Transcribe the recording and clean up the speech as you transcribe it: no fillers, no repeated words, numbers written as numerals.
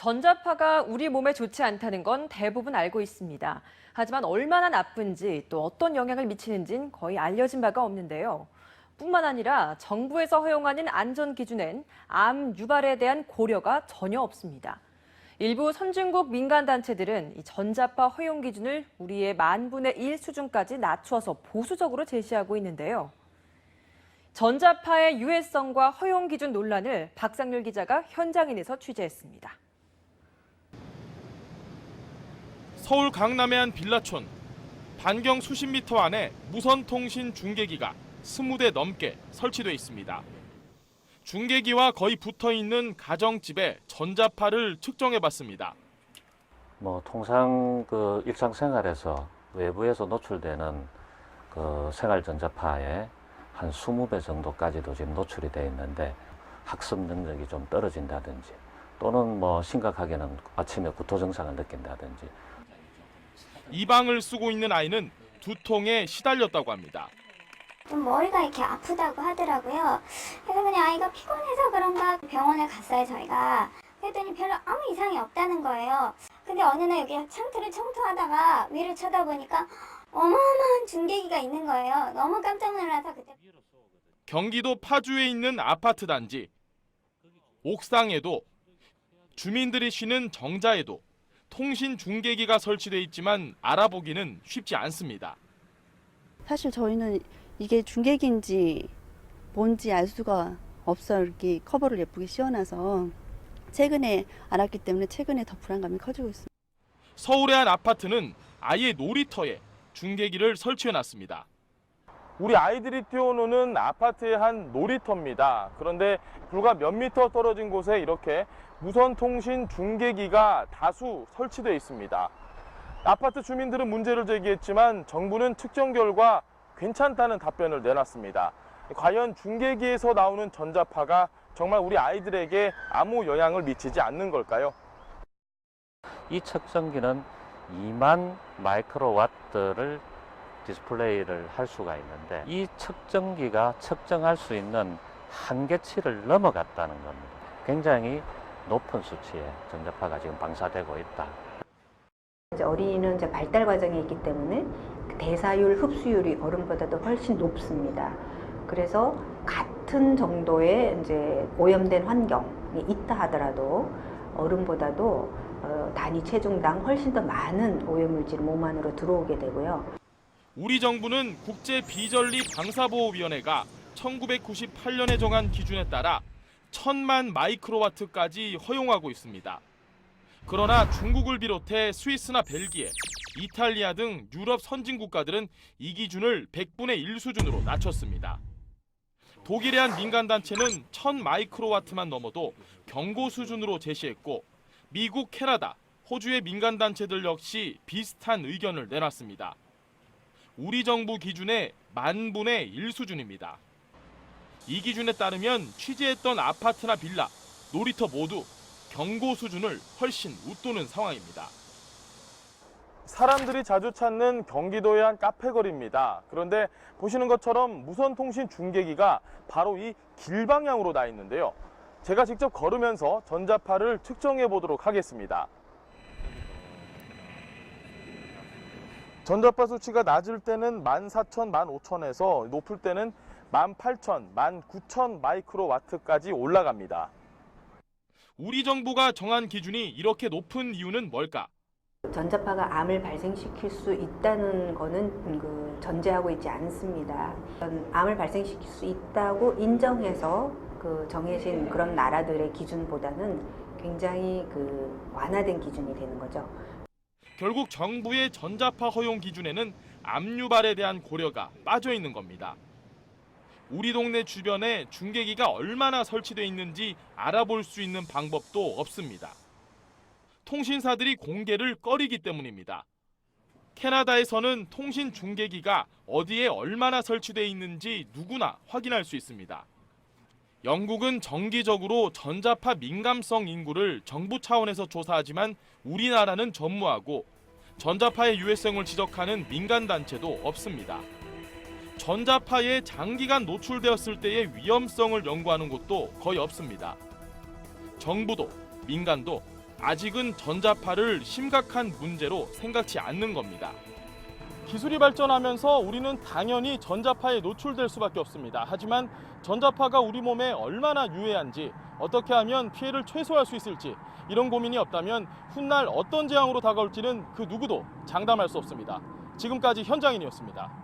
전자파가 우리 몸에 좋지 않다는 건 대부분 알고 있습니다. 하지만 얼마나 나쁜지 또 어떤 영향을 미치는지는 거의 알려진 바가 없는데요. 뿐만 아니라 정부에서 허용하는 안전 기준엔 암 유발에 대한 고려가 전혀 없습니다. 일부 선진국 민간단체들은 이 전자파 허용 기준을 우리의 10,000분의 1 수준까지 낮춰서 보수적으로 제시하고 있는데요. 전자파의 유해성과 허용 기준 논란을 박상률 기자가 현장인에서 취재했습니다. 서울 강남의 한 빌라촌. 반경 수십 미터 안에 무선통신 중계기가 20대 넘게 설치돼 있습니다. 중계기와 거의 붙어 있는 가정집에 전자파를 측정해봤습니다. 통상 일상생활에서 외부에서 노출되는 생활 전자파에 한 20배 정도까지도 지금 노출이 돼 있는데 학습 능력이 좀 떨어진다든지 또는 심각하게는 아침에 구토 증상을 느낀다든지. 이 방을 쓰고 있는 아이는 두통에 시달렸다고 합니다. 좀 머리가 이렇게 아프다고 하더라고요. 그래서 그냥 아이가 피곤해서 그런가 병원을 갔어요, 저희가. 그랬더니 별로 아무 이상이 없다는 거예요. 근데 어느 날 여기 창틀을 청소하다가 위를 쳐다보니까 어마어마한 중계기가 있는 거예요. 너무 깜짝 놀라서 그때. 경기도 파주에 있는 아파트 단지. 옥상에도 주민들이 쉬는 정자에도 통신 중계기가 설치돼 있지만 알아보기는 쉽지 않습니다. 사실 저희는 이게 중계기인지 뭔지 알 수가 없어요. 이렇게 커버를 예쁘게 씌워놔서 최근에 알았기 때문에 최근에 더 불안감이 커지고 있습니다. 서울의 한 아파트는 아예 놀이터에 중계기를 설치해놨습니다. 우리 아이들이 뛰어노는 아파트의 한 놀이터입니다. 그런데 불과 몇 미터 떨어진 곳에 이렇게 무선통신 중계기가 다수 설치되어 있습니다. 아파트 주민들은 문제를 제기했지만 정부는 측정 결과 괜찮다는 답변을 내놨습니다. 과연 중계기에서 나오는 전자파가 정말 우리 아이들에게 아무 영향을 미치지 않는 걸까요? 이 측정기는 2만 마이크로와트를 디스플레이를 할 수가 있는데 이 측정기가 측정할 수 있는 한계치를 넘어갔다는 겁니다. 굉장히 높은 수치의 전자파가 지금 방사되고 있다. 어린이는 이제 발달 과정에 있기 때문에 대사율, 흡수율이 어른보다도 훨씬 높습니다. 그래서 같은 정도의 이제 오염된 환경이 있다 하더라도 어른보다도 단위 체중당 훨씬 더 많은 오염물질이 몸 안으로 들어오게 되고요. 우리 정부는 국제비전리 방사보호위원회가 1998년에 정한 기준에 따라 1000만 마이크로와트까지 허용하고 있습니다. 그러나 중국을 비롯해 스위스나 벨기에, 이탈리아 등 유럽 선진 국가들은 이 기준을 100분의 1 수준으로 낮췄습니다. 독일의 한 민간단체는 1000 마이크로와트만 넘어도 경고 수준으로 제시했고 미국, 캐나다, 호주의 민간단체들 역시 비슷한 의견을 내놨습니다. 우리 정부 기준의 10,000분의 1 수준입니다. 이 기준에 따르면 취재했던 아파트나 빌라, 놀이터 모두 경고 수준을 훨씬 웃도는 상황입니다. 사람들이 자주 찾는 경기도의 한 카페거리입니다. 그런데 보시는 것처럼 무선통신 중계기가 바로 이 길 방향으로 나 있는데요. 제가 직접 걸으면서 전자파를 측정해 보도록 하겠습니다. 전자파 수치가 낮을 때는 14,000, 15,000에서 높을 때는 18,000, 19,000 마이크로와트까지 올라갑니다. 우리 정부가 정한 기준이 이렇게 높은 이유는 뭘까? 전자파가 암을 발생시킬 수 있다는 거는 전제하고 있지 않습니다. 암을 발생시킬 수 있다고 인정해서 정해진 그런 나라들의 기준보다는 굉장히 완화된 기준이 되는 거죠. 결국 정부의 전자파 허용 기준에는 암 유발에 대한 고려가 빠져 있는 겁니다. 우리 동네 주변에 중계기가 얼마나 설치돼 있는지 알아볼 수 있는 방법도 없습니다. 통신사들이 공개를 꺼리기 때문입니다. 캐나다에서는 통신 중계기가 어디에 얼마나 설치돼 있는지 누구나 확인할 수 있습니다. 영국은 정기적으로 전자파 민감성 인구를 정부 차원에서 조사하지만 우리나라는 전무하고 전자파의 유해성을 지적하는 민간단체도 없습니다. 전자파에 장기간 노출되었을 때의 위험성을 연구하는 곳도 거의 없습니다. 정부도 민간도 아직은 전자파를 심각한 문제로 생각지 않는 겁니다. 기술이 발전하면서 우리는 당연히 전자파에 노출될 수밖에 없습니다. 하지만 전자파가 우리 몸에 얼마나 유해한지, 어떻게 하면 피해를 최소화할 수 있을지 이런 고민이 없다면 훗날 어떤 재앙으로 다가올지는 그 누구도 장담할 수 없습니다. 지금까지 현장인이었습니다.